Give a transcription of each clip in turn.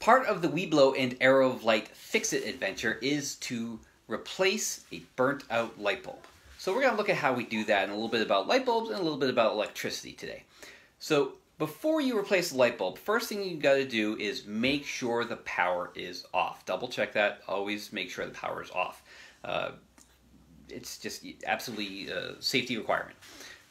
Part of the Weeblo and Arrow of Light Fix-It adventure is to replace a burnt out light bulb. So we're going to look at how we do that and a little bit about light bulbs and a little bit about electricity today. So before you replace the light bulb, first thing you got to do is make sure the power is off. Double check that. Always make sure the power is off. It's just absolutely a safety requirement.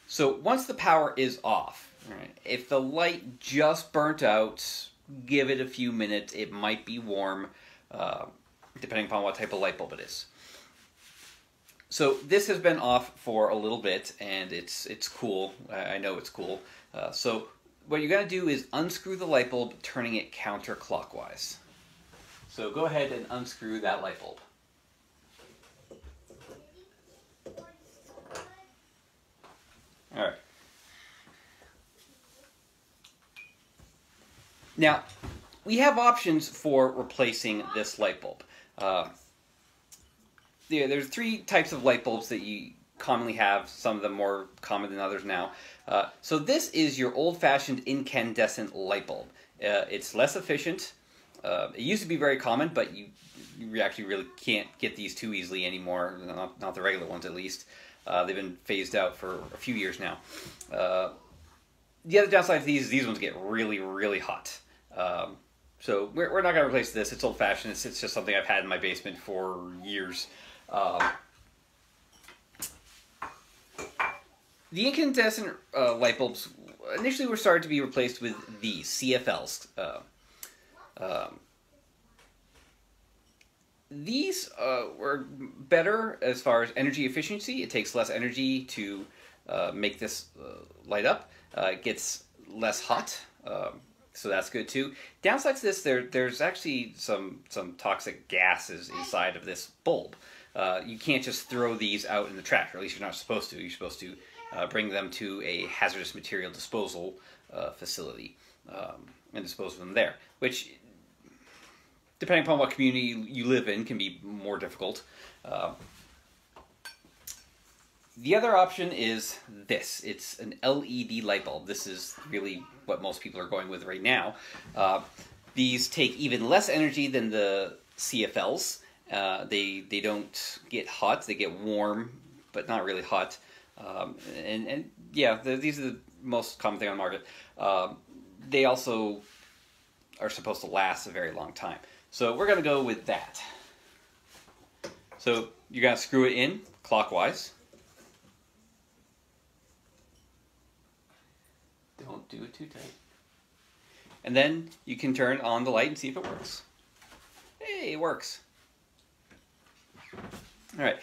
So once the power is off, right, if the light just burnt out, give it a few minutes. It might be warm, depending upon what type of light bulb it is. So this has been off for a little bit, and it's cool. I know it's cool. So what you're going to do is unscrew the light bulb, turning it counterclockwise. So go ahead and unscrew that light bulb. All right. Now, we have options for replacing this light bulb. There's three types of light bulbs that you commonly have, some of them more common than others now. So this is your old-fashioned incandescent light bulb. It's less efficient. It used to be very common, but you actually really can't get these too easily anymore, not the regular ones at least. They've been phased out for a few years now. The other downside to these ones get really, really hot. So we're not going to replace this. It's old-fashioned. It's just something I've had in my basement for years. The incandescent light bulbs initially were started to be replaced with these CFLs. These were better as far as energy efficiency. It takes less energy to make this light up. It gets less hot. So that's good too. Downside to this, there's actually some toxic gases inside of this bulb. You can't just throw these out in the trash, or at least you're not supposed to. You're supposed to bring them to a hazardous material disposal facility and dispose of them there, which, depending upon what community you live in, can be more difficult. The other option is this. It's an LED light bulb. This is really what most people are going with right now. These take even less energy than the CFLs. They don't get hot. They get warm, but not really hot. And yeah, these are the most common thing on the market. They also are supposed to last a very long time. So we're going to go with that. So you're going to screw it in clockwise. Don't do it too tight. And then you can turn on the light and see if it works. Hey, it works. All right.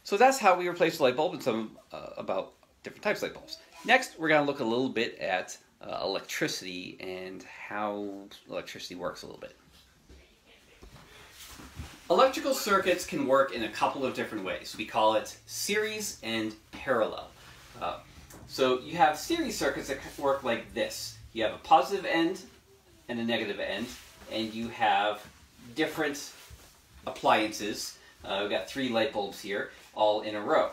So that's how we replace the light bulb and some about different types of light bulbs. Next, we're going to look a little bit at electricity and how electricity works a little bit. Electrical circuits can work in a couple of different ways. We call it series and parallel. So you have series circuits that work like this. You have a positive end and a negative end, and you have different appliances. We've got 3 light bulbs here, all in a row.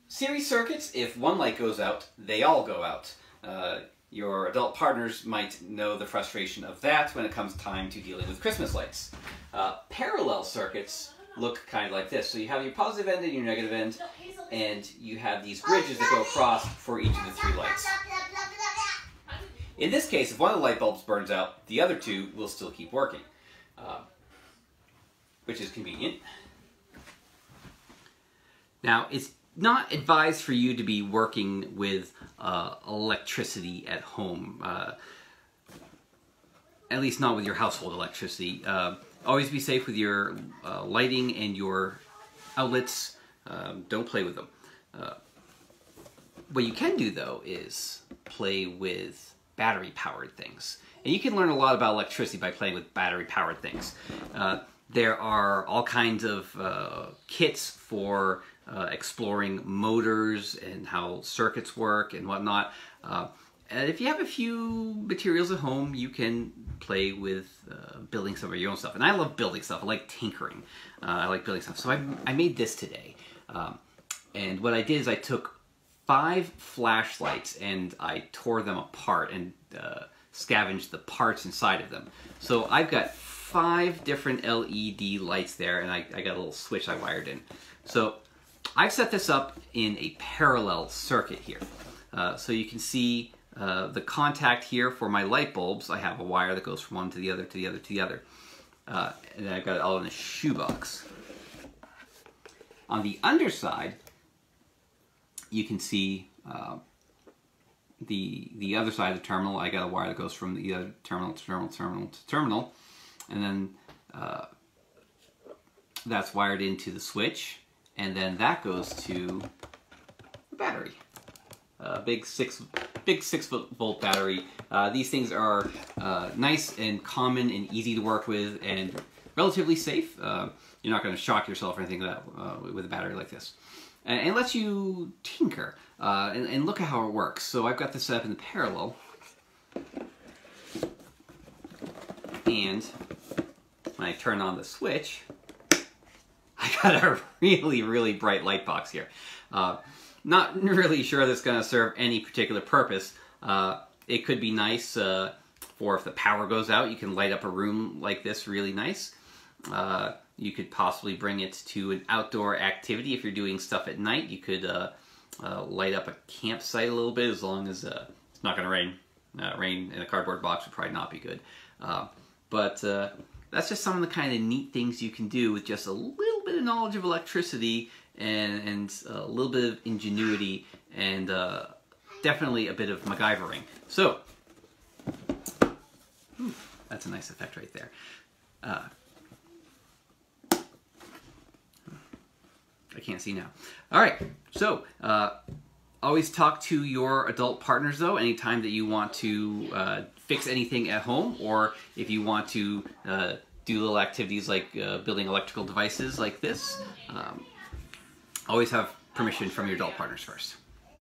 Series circuits, if one light goes out, they all go out. Your adult partners might know the frustration of that when it comes time to dealing with Christmas lights. Parallel circuits look kind of like this. So you have your positive end and your negative end, and you have these bridges that go across for each of the 3 lights. In this case, if one of the light bulbs burns out, the other 2 will still keep working, which is convenient. Now, it's not advised for you to be working with electricity at home, at least not with your household electricity. Always be safe with your lighting and your outlets. Don't play with them. What you can do, though, is play with battery-powered things. And you can learn a lot about electricity by playing with battery-powered things. There are all kinds of kits for exploring motors and how circuits work and whatnot. And if you have a few materials at home, you can play with building some of your own stuff. And I love building stuff. I like tinkering. I like building stuff. So I made this today. And what I did is I took 5 flashlights and I tore them apart and scavenge the parts inside of them. So I've got 5 different LED lights there, and I got a little switch I wired in. So I've set this up in a parallel circuit here. So you can see the contact here for my light bulbs. I have a wire that goes from one to the other, to the other, to the other. And then I've got it all in a shoebox. On the underside, you can see the other side of the terminal. I got a wire that goes from the other terminal to terminal, terminal to terminal, and then that's wired into the switch, and then that goes to the battery. Big 6 volt battery. These things are nice and common and easy to work with and relatively safe. You're not going to shock yourself or anything like that with a battery like this. And it lets you tinker and look at how it works. So I've got this set up in the parallel. And when I turn on the switch, I got a really, really bright light box here. Not really sure that's going to serve any particular purpose. It could be nice for if the power goes out, you can light up a room like this really nice. You could possibly bring it to an outdoor activity. If you're doing stuff at night, you could light up a campsite a little bit, as long as it's not going to rain. Rain in a cardboard box would probably not be good. But that's just some of the kind of neat things you can do with just a little bit of knowledge of electricity and a little bit of ingenuity and definitely a bit of MacGyvering. So, that's a nice effect right there. I can't see now. All right, so always talk to your adult partners, though, anytime that you want to fix anything at home, or if you want to do little activities like building electrical devices like this. Always have permission from your adult partners first.